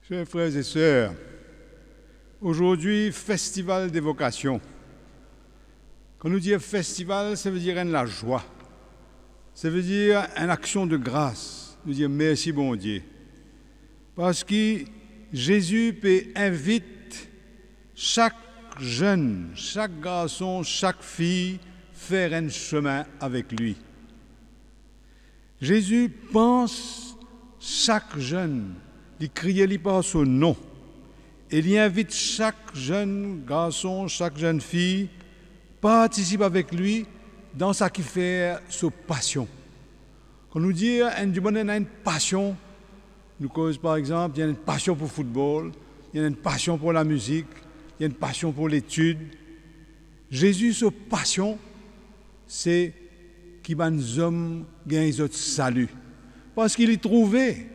Chers frères et sœurs, aujourd'hui, festival des vocations. Quand nous disons festival, ça veut dire la joie. Ça veut dire une action de grâce. Nous dire merci bon Dieu. Parce que Jésus invite chaque jeune, chaque garçon, chaque fille faire un chemin avec lui. Jésus pense chaque jeune, il crie par son nom. Et il invite chaque jeune garçon, chaque jeune fille, participe avec lui dans ce qui fait sa passion. Quand nous disons du monde a une passion, nous cause par exemple, il y a une passion pour le football, il y a une passion pour la musique, il y a une passion pour l'étude. Jésus, sa passion, c'est qu'il y a des hommes qui ont un salut. Parce qu'il est trouvé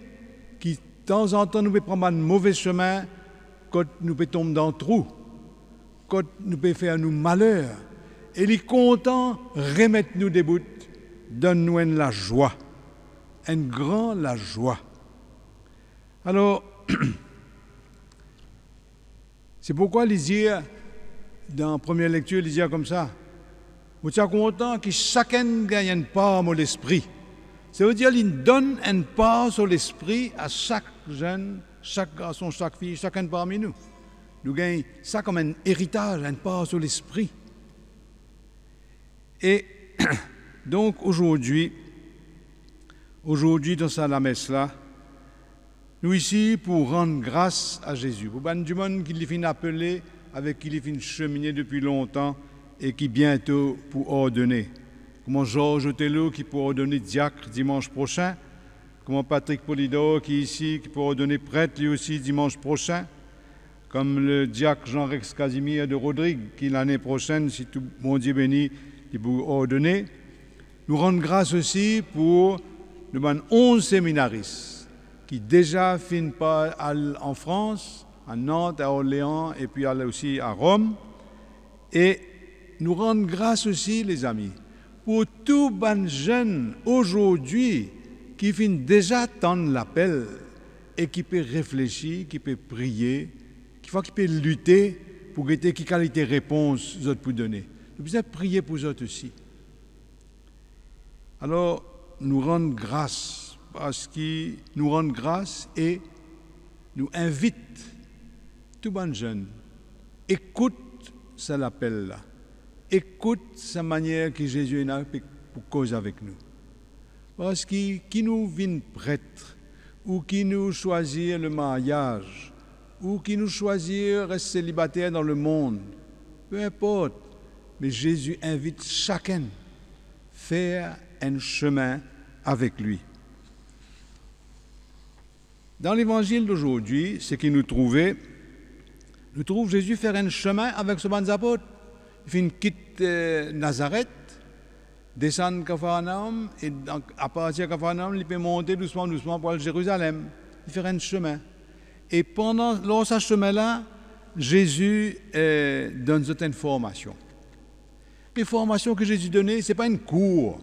que de temps en temps, nous pouvons prendre un mauvais chemin, quand nous pouvons tomber dans le trou, quand nous pouvons faire nous malheur. Et il est content de remettre nous des bouts, donne-nous la joie, une grande la joie. Alors, c'est pourquoi il dit, dans la première lecture, il dit comme ça, vous êtes content que chacun gagne une part de l'esprit. Ça veut dire qu'il donne une part sur l'esprit à chaque jeune, chaque garçon, chaque fille, chacun parmi nous. Nous gagnons ça comme un héritage, une part sur l'esprit. Et donc aujourd'hui, dans cette messe-là, nous ici pour rendre grâce à Jésus, pour ban du monde qui l'est appelé, avec qui il est cheminer depuis longtemps et qui bientôt pour ordonner. Comment Georges Othello qui pour ordonner diacre dimanche prochain, comment Patrick Polidor qui est ici, qui pour ordonner prêtre lui aussi dimanche prochain, comme le diacre Jean-Rex Casimir de Rodrigue qui l'année prochaine, si tout mon Dieu béni, qui pour ordonner. Nous rendons grâce aussi pour nous 11 séminaristes qui déjà finissent par en France, à Nantes, à Orléans et puis aussi à Rome. Et nous rendons grâce aussi, les amis, pour tous les jeunes aujourd'hui qui finissent déjà attendre l'appel et qui peuvent réfléchir, qui peuvent prier, qui peuvent lutter pour guetter quelle qualité de réponse vous pour donner. Nous devons prier pour eux aussi. Alors, nous rendons grâce parce qu'ils nous rendent grâce et nous invitent tous les jeunes. Écoute ça l'appel là. Écoute sa manière que Jésus a pour cause avec nous. Parce que qui nous vient prêtre, ou qui nous choisit le mariage, ou qui nous choisit rester célibataire dans le monde, peu importe. Mais Jésus invite chacun à faire un chemin avec lui. Dans l'évangile d'aujourd'hui, ce que nous trouvons Jésus faire un chemin avec ses bons apôtres. Il quitte Nazareth, descend Capharnaüm, et à partir de Capharnaüm, il peut monter doucement pour aller à Jérusalem. Il fait un chemin. Et lors de ce chemin-là, Jésus donne certaines formations. Les formations que Jésus donnait, ce n'est pas une cour.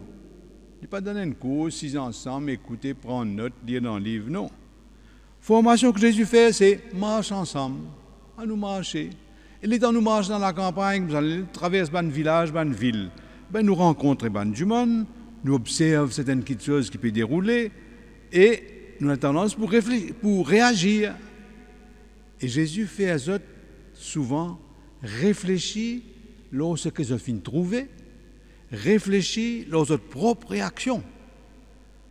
Il n'a pas donné une cour, 6 ensemble, écouter, prendre note, lire dans le livre, non. Formation que Jésus fait, c'est marche ensemble, à nous marcher. Et les temps nous marchons dans la campagne, nous allons traverser un village, une ville. Nous rencontrons du monde, nous observons certaines petites choses qui peuvent dérouler, et nous avons tendance pour réagir. Et Jésus fait à eux souvent réfléchir lorsque ils finissent de trouver, réfléchir lors de leur propre réaction.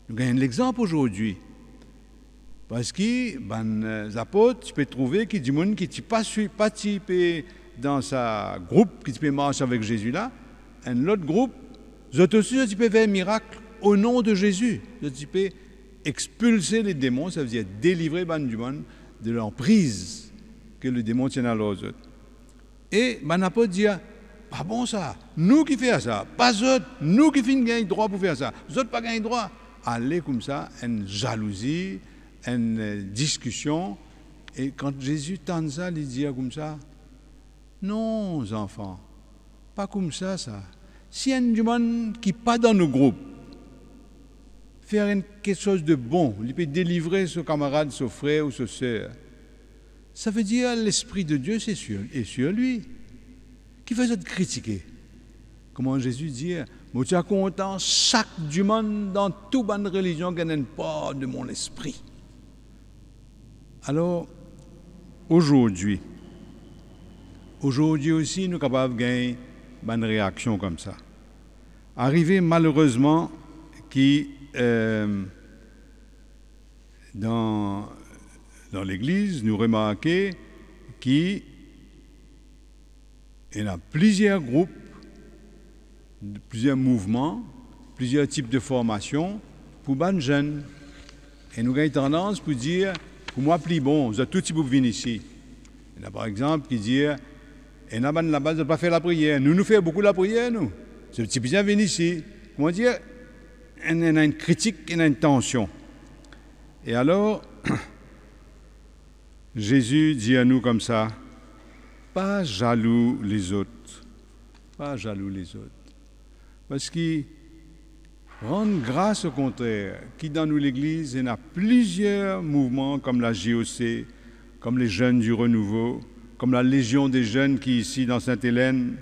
Nous gagnons l'exemple aujourd'hui. Parce que les apôtres, tu peux trouver qu'il y a du monde qui n'a pas participé dans sa groupe, qui peut marcher avec Jésus là, un autre groupe, ils aussi tu peux faire un miracle au nom de Jésus. Tu peux expulser les démons, ça veut dire délivrer du monde de l'emprise que le démon tient à l'autre. Et l'apôtre dit, pas bon ça, nous qui faisons ça, pas eux, nous qui faisons gagner droit pour faire ça, les autres pas gagner droit. Allez comme ça, une jalousie, une discussion, et quand Jésus tente ça, il dit comme ça, non enfants, pas comme ça. Si y a du monde qui n'est pas dans nos groupes, faire quelque chose de bon, il peut délivrer son camarade, son frère ou sa soeur, Ça veut dire l'Esprit de Dieu est sur lui. Qui fait ça de critiquer? Comment Jésus dit, moi tu es content, chaque du monde dans toute bonne religion qui n'a pas de mon esprit. Alors, aujourd'hui aussi, nous sommes capables de gagner une réaction comme ça. Arrivé malheureusement qui dans l'Église, nous remarquons qu'il y a plusieurs groupes, plusieurs mouvements, plusieurs types de formations pour les jeunes. Et nous avons tendance pour dire, pour moi, plus bon, vous êtes tout type pour venir ici. Il y a par exemple qui dit, et là-bas, de ne pas faire la prière. Nous faisons beaucoup la prière, nous. C'est petit bien venir ici. Comment dire? Il y a une critique, il y a une tension. Et alors, Jésus dit à nous comme ça, pas jaloux les autres. Pas jaloux les autres. Parce qu'il rend grâce au contraire, qui dans nous l'Église, il y a plusieurs mouvements comme la JOC, comme les jeunes du renouveau, comme la Légion des jeunes qui est ici dans Sainte-Hélène,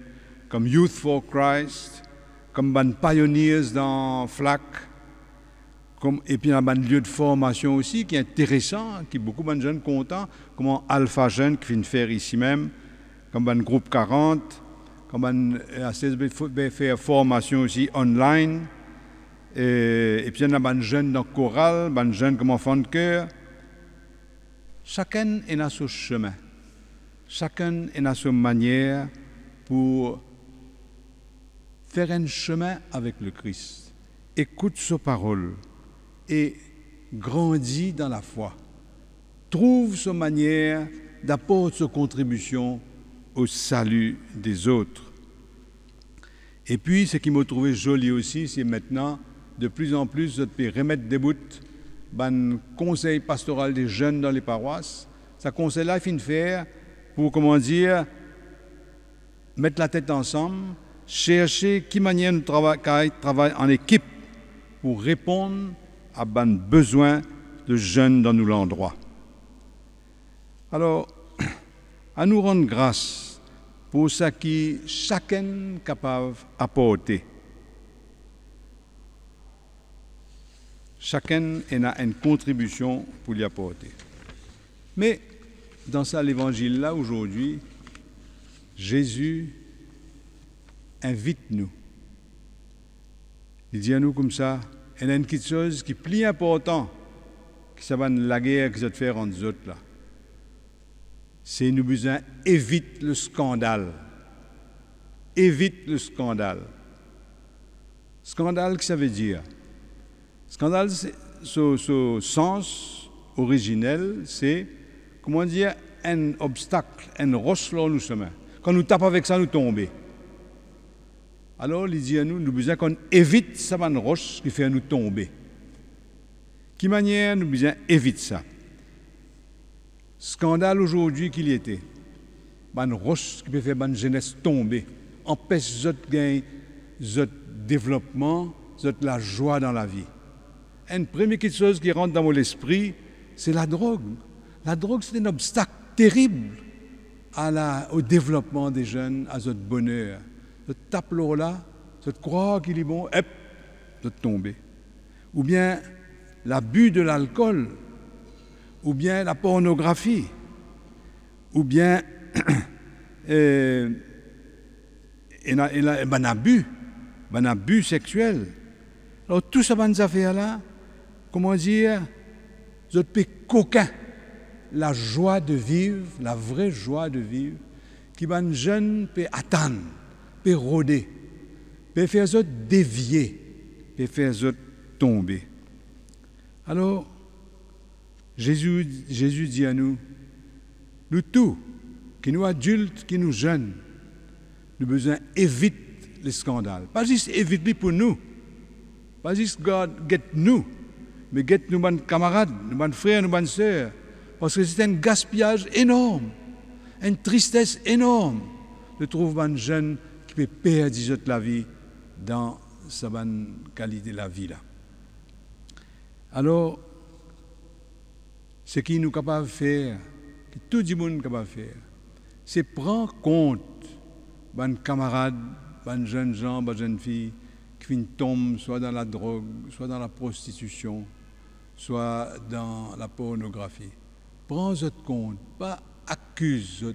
comme Youth for Christ, comme les Pioneers dans FLAC, et puis il y a un lieu de formation aussi qui est intéressant, qui est beaucoup de jeunes contents, comme Alpha Jeunes qui vient faire ici même, comme un groupe 40, comme un faire formation aussi online, et puis il y a des jeunes dans chorale, des jeunes comme enfants de cœur. Chacun est dans son chemin, chacun est dans sa manière pour faire un chemin avec le Christ. Écoute sa parole et grandit dans la foi. Trouve sa manière d'apporter sa contribution au salut des autres. Et puis, ce qui m'a trouvé joli aussi, c'est maintenant, de plus en plus, de remettre debout un conseil pastoral des jeunes dans les paroisses. Ce conseil-là, il finit de faire pour, comment dire, mettre la tête ensemble, chercher qui manière nous travailler en équipe pour répondre à des besoins de jeunes dans nos endroits. Alors, à nous rendre grâce pour ce qui chacun est capable d'apporter. Chacun a une contribution pour l'y apporter. Mais dans ça, l'évangile-là, aujourd'hui, Jésus invite nous. Il dit à nous comme ça, il y a une petite chose qui est plus importante que ça va la guerre que ça te faire entre nous autres là. C'est nous besoin évite le scandale. Évite le scandale. Scandale, qu'est-ce que ça veut dire? Scandale, son sens originel, c'est, comment dire, un obstacle, un roche sur nous chemin. Quand nous tapons avec ça, nous tombons. Alors, il dit à nous, nous besoin qu'on évite ça, une roche qui fait nous tomber. Qui manière nous besoin évite ça? Scandale aujourd'hui qu'il y était. Une roche qui peut faire une jeunesse tomber, empêche de gagner, de développement, de la joie dans la vie. Une première chose qui rentre dans mon esprit, c'est la drogue. La drogue, c'est un obstacle terrible au développement des jeunes, à notre bonheur. De taper l'eau là, de croire qu'il est bon, hop, de tomber. Ou bien l'abus de l'alcool, ou bien la pornographie, ou bien un abus sexuel. Alors, tout ça, ces affaires-là, comment dire, je peux coquin la joie de vivre, la vraie joie de vivre, qui un jeune peut attendre, peut rôder, peut faire ça dévier, peut faire ça tomber. Alors, Jésus dit à nous, nous tous, qui nous adultes, qui nous jeunes, nous besoin éviter les scandales. Pas juste éviter pour nous, pas juste get nous, mais get nos bonnes camarades, nos bonnes frères, nos bonnes sœurs. Parce que c'est un gaspillage énorme, une tristesse énorme de trouver un jeune qui peut perdre la vie dans sa bonne qualité de la vie là. Alors, ce qui nous est capable de faire, que tout le monde est capable de faire. C'est prendre compte de camarades, de jeunes gens, de jeunes filles qui tombent soit dans la drogue, soit dans la prostitution, soit dans la pornographie. Prends votre compte, pas accuse,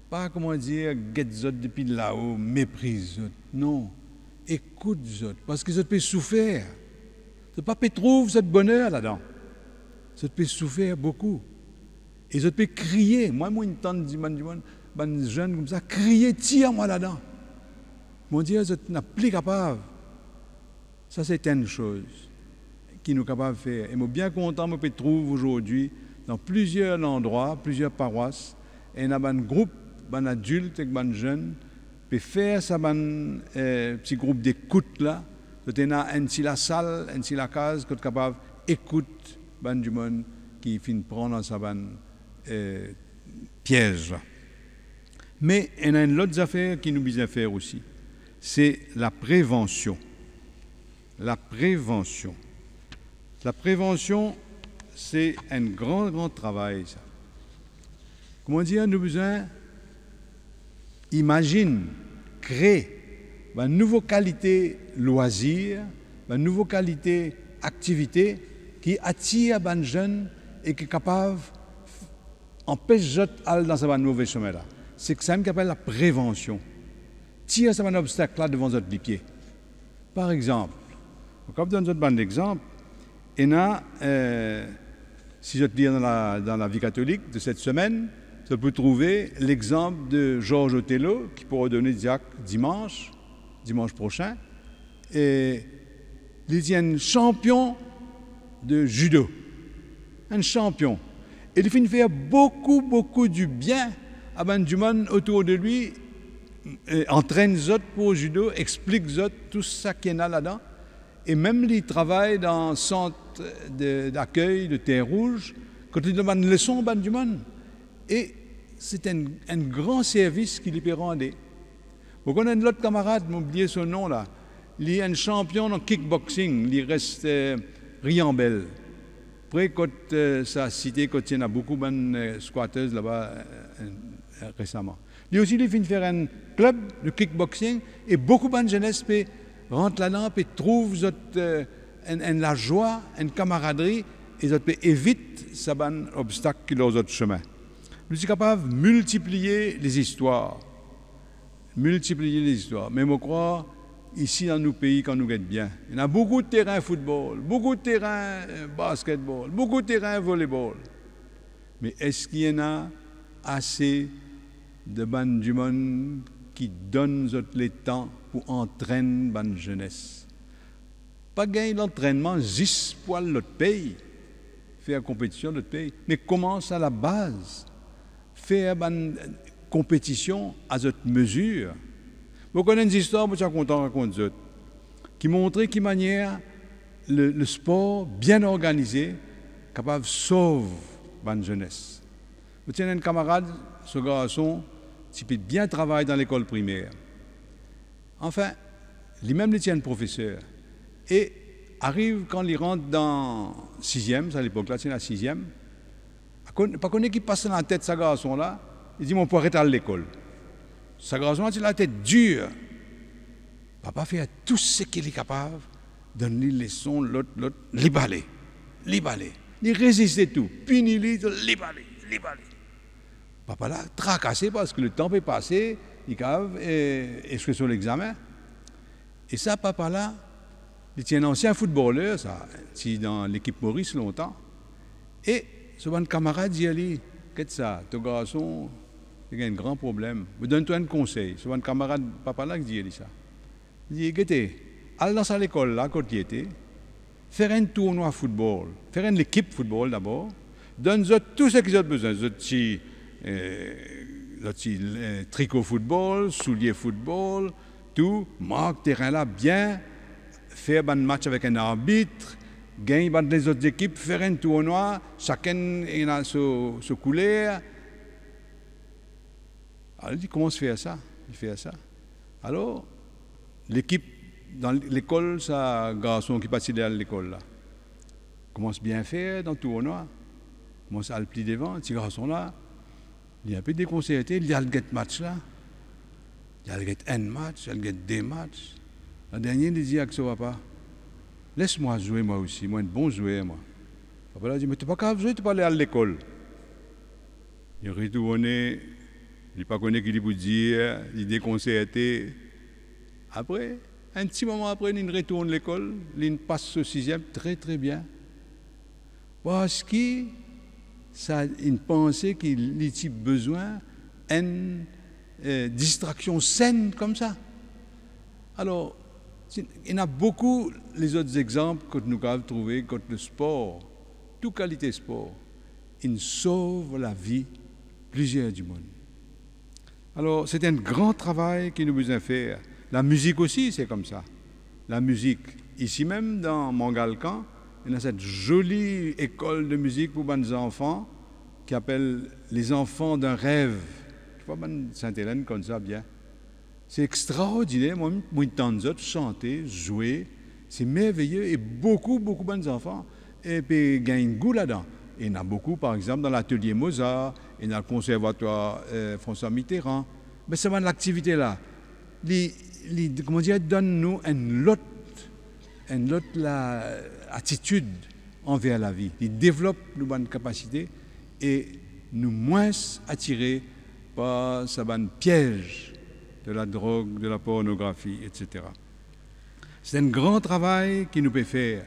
pas comment dire, guette depuis là-haut, méprise. Non, écoute, parce que ça peut souffrir. Ça pas peut trouver ce bonheur là-dedans. Ça peut souffrir beaucoup. Et ça peut crier. Moi, une tante du jeune comme ça, crier, tire-moi là-dedans. Mon Dieu, je n'ai plus capable. Ça, c'est une chose qui nous est capable de faire. Et je suis bien content, je peux trouver aujourd'hui, dans plusieurs endroits, plusieurs paroisses, et il y a un groupe, un adulte et un jeune, peut faire ça, un petit groupe d'écoute là. Il y a la salle, la case, qui est capable d'écouter du monde qui finit de prendre sa piège. Là. Mais il y a une autre affaire qui nous besoin faire aussi. C'est la prévention. La prévention. La prévention, c'est un grand travail, ça. Comment dire, nous besoin, imagine, créer une nouvelle qualité loisir, une nouvelle qualité activité qui attire les jeunes et qui est capable d'empêcher d'aller dans ce mauvais chemin-là. C'est ça qu'on appelle la prévention. Tire ce obstacle-là devant votre pied. Par exemple, on va donner un exemple. Et là, si je te dis dans la vie catholique de cette semaine, je peux trouver l'exemple de Georges Othello, qui pourra donner dimanche prochain. Et il est un champion de judo. Un champion. Et il finit faire beaucoup du bien à du monde autour de lui, entraîne les autres pour le judo, explique les autres tout ça qu'il y en a là-dedans. Et même il travaille dans un centre d'accueil de Terre Rouge, quand il demande une leçon au du monde. Et c'est un grand service qu'il peut rendre. Vous connaissez l'autre camarade, j'ai oublié son nom là. Il est un champion en kickboxing, il reste Riambel. Après, quand ça cité, quand il y en a beaucoup de squatteuses là-bas récemment. Lui aussi, il finit de faire un club de kickboxing et beaucoup de jeunesse rentrent là-dedans et trouvent la joie, une camaraderie et ça peut éviter ces obstacles qui leur autres chemins. Nous sommes capables de multiplier les histoires. Mais je crois, ici dans nos pays, quand nous gagnons bien, il y a beaucoup de terrains football, beaucoup de terrains basketball, beaucoup de terrains volleyball. Mais est-ce qu'il y en a assez de bandes du monde qui donnent les temps pour entraîner la jeunesse? Pas gagner l'entraînement juste pour l'autre pays, faire compétition de l'autre pays, mais commence à la base, faire une compétition à cette mesure. Vous connaissez une histoire, je suis content de raconter, qui montre qui manière le sport bien organisé, capable de sauver la jeunesse. Vous tenez un camarade, ce garçon, qui peut bien travailler dans l'école primaire. Enfin, lui-même, il tient un professeur. Et arrive quand il rentre dans 6e, à l'époque là, c'est la 6e, pas qu'on qui passe dans la tête de ce garçon-là, il dit, mon peut arrêter à l'école. Ce garçon-là, il a la tête dure. Papa fait tout ce qu'il est capable, donner les leçons, l'autre, libaler. Il résiste tout, punit-lui, libaler. Papa là, tracassé parce que le temps est passé, il cave et sur l'examen. Et ça, papa là, il tient un ancien footballeur, ça, dans l'équipe Maurice longtemps. Et ce bon camarade dit à lui, qu'est-ce que ça, ton garçon, il y a un grand problème. Je donne-toi un conseil. Ce bon camarade, papa là, qui dit ça. Il dit, écoutez, allez dans l'école là, quand il était, faire un tournoi football, faire une équipe football d'abord, donne-eux tout ce qu'ils ont besoin. Tricot football, souliers football, tout, marque terrain là bien, faire un match avec un arbitre, gagner les autres équipes, faire un tournoi, chacun a sa couleur. Alors il dit comment se fait ça? Il fait ça. Alors, l'équipe dans l'école, c'est un garçon qui passe à l'école là. Commence bien à faire dans le tournoi. Commence à le plier devant, ce garçon là. Il y a un peu déconseillé, il y a le match là. Il y a le un match, il y a le deux matchs. La dernière, il dit à que ça va pas. Laisse-moi jouer moi aussi, moi un bon joueur moi. Papa a dit, mais tu n'es pas capable de jouer, tu peux aller à l'école. Il retourne, il n'a pas connu qu'il peut dire, il déconcerté. Après, un petit moment après, il retourne à l'école, il passe au 6e très très bien. Parce que ça a une pensée qu'il a besoin d'une distraction saine comme ça. Alors, il y en a beaucoup les autres exemples que nous avons trouvés contre le sport, toute qualité sport. Il sauve la vie plusieurs du monde. Alors, c'est un grand travail que nous devons faire. La musique aussi, c'est comme ça. La musique, ici même dans Montgalcan, il y a cette jolie école de musique pour les enfants qui appelle les enfants d'un rêve. Je vois Sainte-Hélène comme ça bien. C'est extraordinaire. Moi, j'entends chanter, jouer. C'est merveilleux et beaucoup de bons enfants. Et puis, il y a un goût là-dedans. Et il y en a beaucoup, par exemple, dans l'atelier Mozart, et dans le conservatoire François Mitterrand. Mais c'est l'activité là. Comment dire, donne-nous une autre attitude envers la vie. Il développe nos bonnes capacités et nous moins attirés par ce piège de la drogue, de la pornographie, etc. C'est un grand travail qu'il nous peut faire.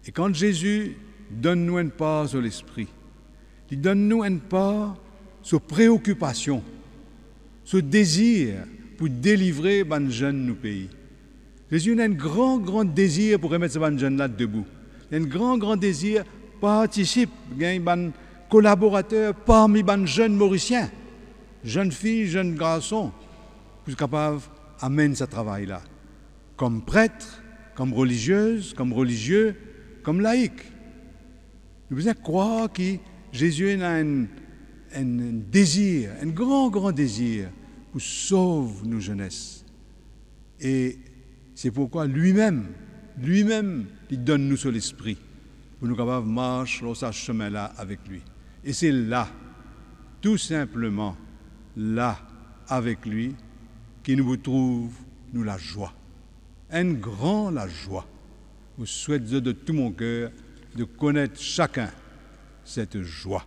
Et quand Jésus donne-nous une part sur l'esprit, il donne-nous une part sur préoccupation, sur désir pour délivrer les jeunes de nos pays. Jésus a un grand désir pour remettre ces jeunes-là debout. Il a un grand désir participe, il y a un collaborateur parmi les jeunes Mauriciens, jeunes filles, jeunes garçons, pour être capable d'amener ce travail-là, comme prêtre, comme religieuse, comme religieux, comme laïc. Nous devons croire que Jésus a un désir, un grand désir pour sauver nos jeunesses. Et c'est pourquoi lui-même, il donne nous sur l'esprit pour nous capables de marcher dans ce chemin-là avec lui. Et c'est là, tout simplement, là, avec lui, qui nous trouve, nous, la joie. Un grand la joie. Je souhaite de tout mon cœur de connaître chacun cette joie.